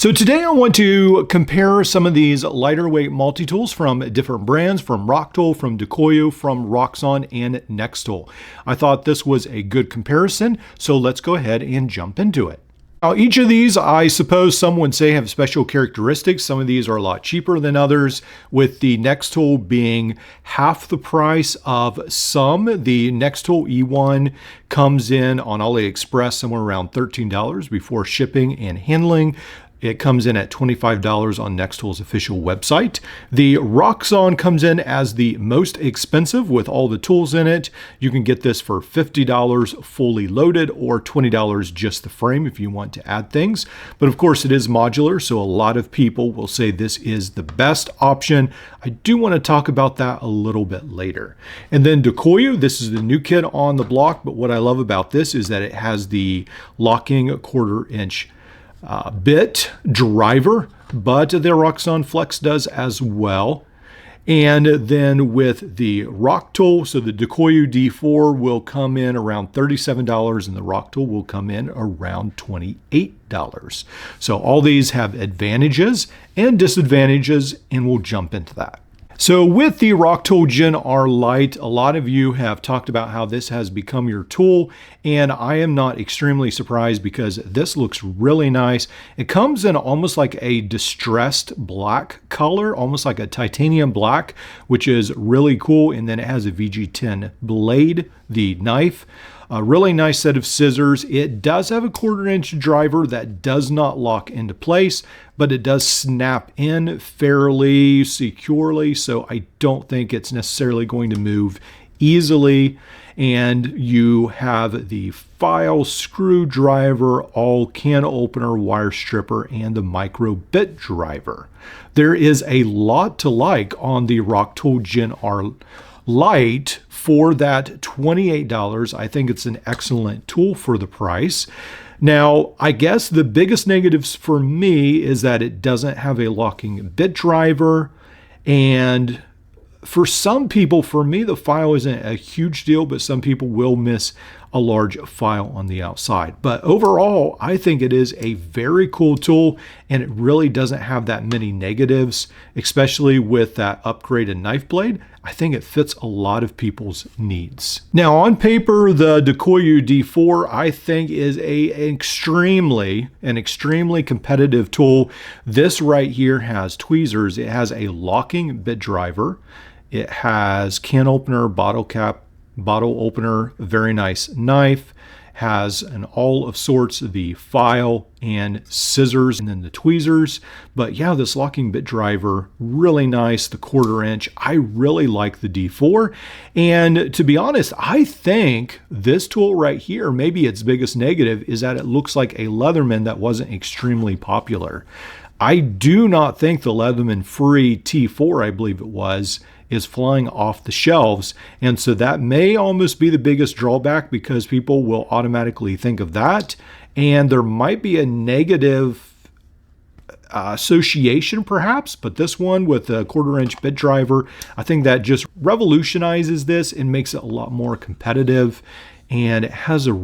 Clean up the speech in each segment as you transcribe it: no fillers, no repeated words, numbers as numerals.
So today I want to compare some of these lighter weight multi-tools from different brands, from Rocktol, from Decoyu, from Roxon, and Nextool. I thought this was a good comparison, so let's go ahead and jump into it. Now, each of these, I suppose some would say, have special characteristics. Some of these are a lot cheaper than others, with the Nextool being half the price of some. The Nextool E1 comes in on AliExpress somewhere around $13 before shipping and handling. It comes in at $25 on Nextool's official website. The Roxon comes in as the most expensive with all the tools in it. You can get this for $50 fully loaded or $20 just the frame if you want to add things. But of course it is modular, so a lot of people will say this is the best option. I do want to talk about that a little bit later. And then Dakoyu, this is the new kid on the block, but what I love about this is that it has the locking 1/4 inch bit driver, but the Roxson Flex does as well. And then with the Rocktool, so the Decoyu D4 will come in around $37 and the Rocktool will come in around $28. So all these have advantages and disadvantages, and we'll jump into that. So with the Rocktool Gen-Rite, a lot of you have talked about how this has become your tool, and I am not extremely surprised because this looks really nice. It comes in almost like a distressed black color, almost like a titanium black, which is really cool. And then it has a VG10 blade, the knife. A really nice set of scissors. It does have a 1/4 inch driver that does not lock into place, but it does snap in fairly securely, so I don't think it's necessarily going to move easily. And you have the file screwdriver, all can opener, wire stripper, and the micro bit driver. There is a lot to like on the Rocktool Gen-Rite for that $28. I think it's an excellent tool for the price. Now, I guess the biggest negatives for me is that it doesn't have a locking bit driver. And for some people, for me, the file isn't a huge deal, but some people will miss a large file on the outside. But overall, I think it is a very cool tool, and it really doesn't have that many negatives, especially with that upgraded knife blade. I think it fits a lot of people's needs. Now, on paper, the Decoyu D4, I think, is an extremely competitive tool. This right here has tweezers. It has a locking bit driver. It has can opener, bottle cap, bottle opener, very nice knife, has an all of sorts of the file and scissors and then the tweezers. But yeah, this locking bit driver, really nice, the 1/4 inch. I really like the D4. And to be honest, I think this tool right here, maybe its biggest negative is that it looks like a Leatherman that wasn't extremely popular. I do not think the Leatherman Free T4, I believe it was, is flying off the shelves. And so that may almost be the biggest drawback because people will automatically think of that. And there might be a negative association perhaps, but this one with a 1/4 inch bit driver, I think that just revolutionizes this and makes it a lot more competitive. And it has a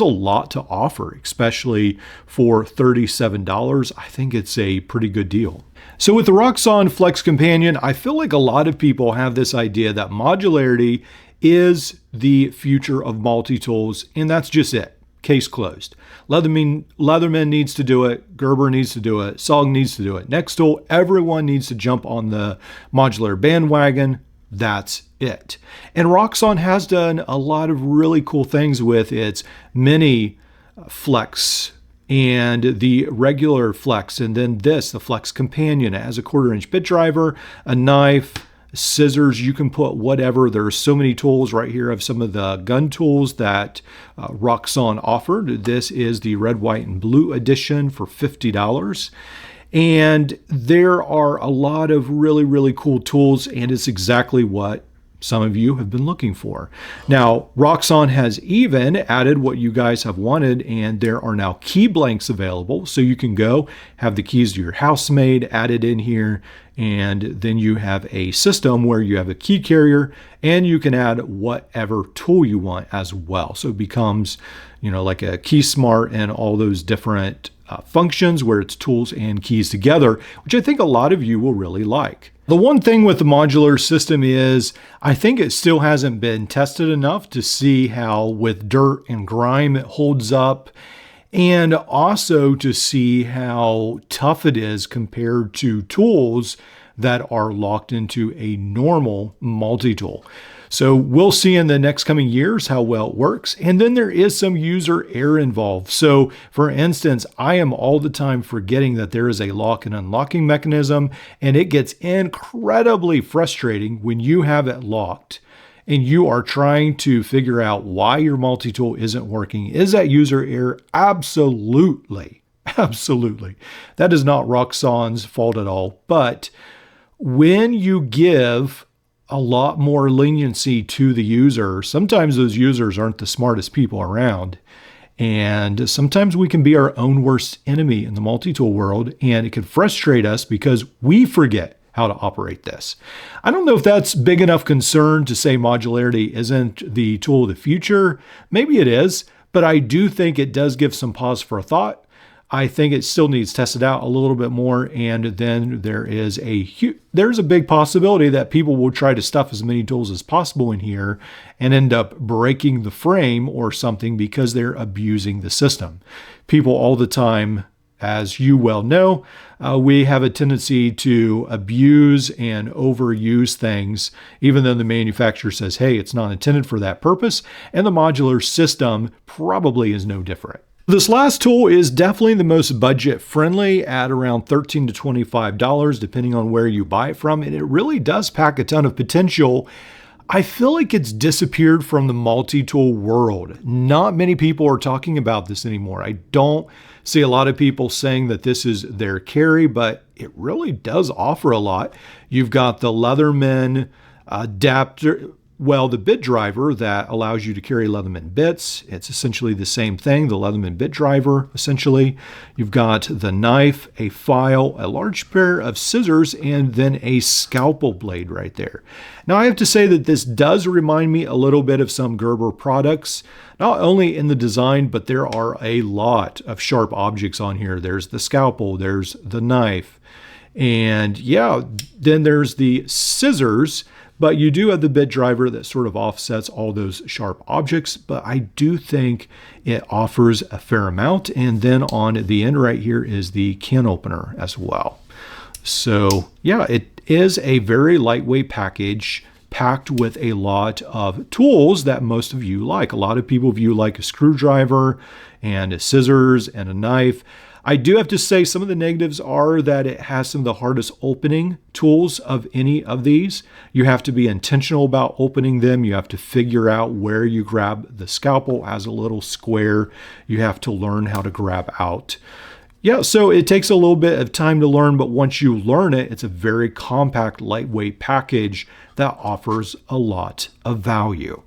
lot to offer, especially for $37. I think it's a pretty good deal. So with the Roxson Flex Companion, I feel like a lot of people have this idea that modularity is the future of multi-tools, and that's just it. Case closed. Leatherman needs to do it. Gerber needs to do it. SOG needs to do it. Nextool, everyone needs to jump on the modular bandwagon. That's it. And Roxon has done a lot of really cool things with its mini Flex and the regular Flex, and then the Flex Companion. It has a 1/4 inch bit driver, a knife, scissors. You can put whatever. There are so many tools right here of some of the gun tools that Roxon offered. This is the red, white, and blue edition for $50. And there are a lot of really cool tools, and it's exactly what some of you have been looking for. Now, Roxon has even added what you guys have wanted, and there are now key blanks available. So you can go have the keys to your house made, added in here, and then you have a system where you have a key carrier and you can add whatever tool you want as well. So it becomes, like a key smart and all those different functions where it's tools and keys together, which I think a lot of you will really like. The one thing with the modular system is I think it still hasn't been tested enough to see how with dirt and grime it holds up, and also to see how tough it is compared to tools that are locked into a normal multi-tool. So we'll see in the next coming years how well it works. And then there is some user error involved. So for instance, I am all the time forgetting that there is a lock and unlocking mechanism, and it gets incredibly frustrating when you have it locked and you are trying to figure out why your multi-tool isn't working. Is that user error? Absolutely. Absolutely. That is not Roxon's fault at all. But when you give a lot more leniency to the user, sometimes those users aren't the smartest people around. And sometimes we can be our own worst enemy in the multi-tool world, and it can frustrate us because we forget how to operate this. I don't know if that's big enough concern to say modularity isn't the tool of the future. Maybe it is, but I do think it does give some pause for a thought. I think it still needs tested out a little bit more, and then there's a big possibility that people will try to stuff as many tools as possible in here and end up breaking the frame or something because they're abusing the system. People all the time, as you well know, we have a tendency to abuse and overuse things, even though the manufacturer says, hey, it's not intended for that purpose, and the modular system probably is no different. This last tool is definitely the most budget friendly at around $13 to $25, depending on where you buy it from. And it really does pack a ton of potential. I feel like it's disappeared from the multi-tool world. Not many people are talking about this anymore. I don't see a lot of people saying that this is their carry, but it really does offer a lot. You've got the Leatherman adapter, the bit driver that allows you to carry Leatherman bits. It's essentially the same thing, the Leatherman bit driver, essentially. You've got the knife, a file, a large pair of scissors, and then a scalpel blade right there. Now, I have to say that this does remind me a little bit of some Gerber products, not only in the design, but there are a lot of sharp objects on here. There's the scalpel, there's the knife, and then there's the scissors. But you do have the bit driver that sort of offsets all those sharp objects, but I do think it offers a fair amount. And then on the end right here is the can opener as well. So yeah, it is a very lightweight package packed with a lot of tools that most of you like. A lot of people view like a screwdriver and a scissors and a knife. I do have to say some of the negatives are that it has some of the hardest opening tools of any of these. You have to be intentional about opening them. You have to figure out where you grab the scalpel as a little square. You have to learn how to grab out. Yeah, so it takes a little bit of time to learn, but once you learn it, it's a very compact, lightweight package that offers a lot of value.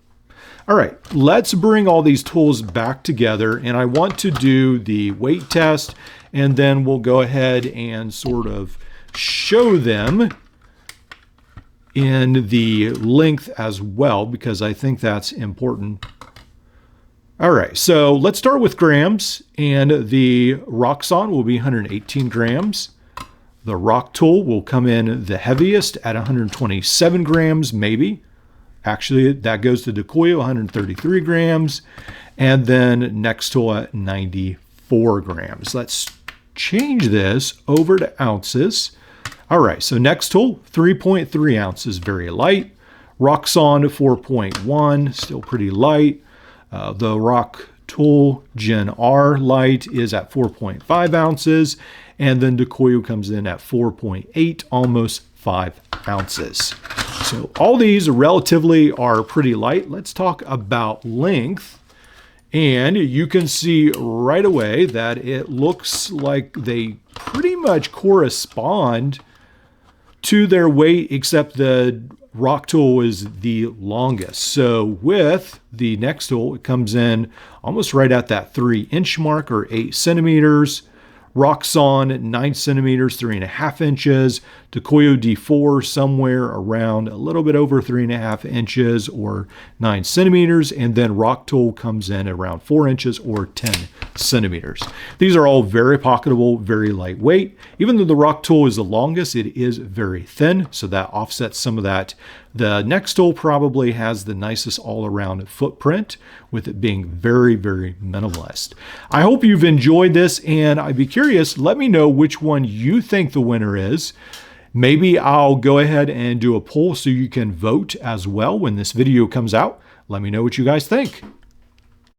All right, let's bring all these tools back together, and I want to do the weight test, and then we'll go ahead and sort of show them in the length as well, because I think that's important. All right, so let's start with grams, and the Roxon will be 118 grams. The Rocktool will come in the heaviest at 127 grams, maybe. Actually, that goes to Dakoyu, 133 grams, and then Nextool at 94 grams. Let's change this over to ounces. All right, so Nextool, 3.3 ounces, very light. Roxon, 4.1, still pretty light. The Rocktool Gen-Rite is at 4.5 ounces, and then Dakoyu comes in at 4.8, almost 5 ounces. So all these relatively are pretty light. Let's talk about length. And you can see right away that it looks like they pretty much correspond to their weight, except the Rocktool is the longest. So with the Nextool, it comes in almost right at that 3-inch mark, or 8 centimeters. Roxon 9 centimeters, 3.5 inches. Decoyu D4 somewhere around a little bit over 3.5 inches or 9 centimeters. And then Rocktool comes in around 4 inches or 10 centimeters. These are all very pocketable, very lightweight. Even though the Rocktool is the longest, it is very thin, so that offsets some of that. The Nextool probably has the nicest all-around footprint, with it being very, very minimalist. I hope you've enjoyed this, and I'd be curious, let me know which one you think the winner is. Maybe I'll go ahead and do a poll so you can vote as well when this video comes out. Let me know what you guys think.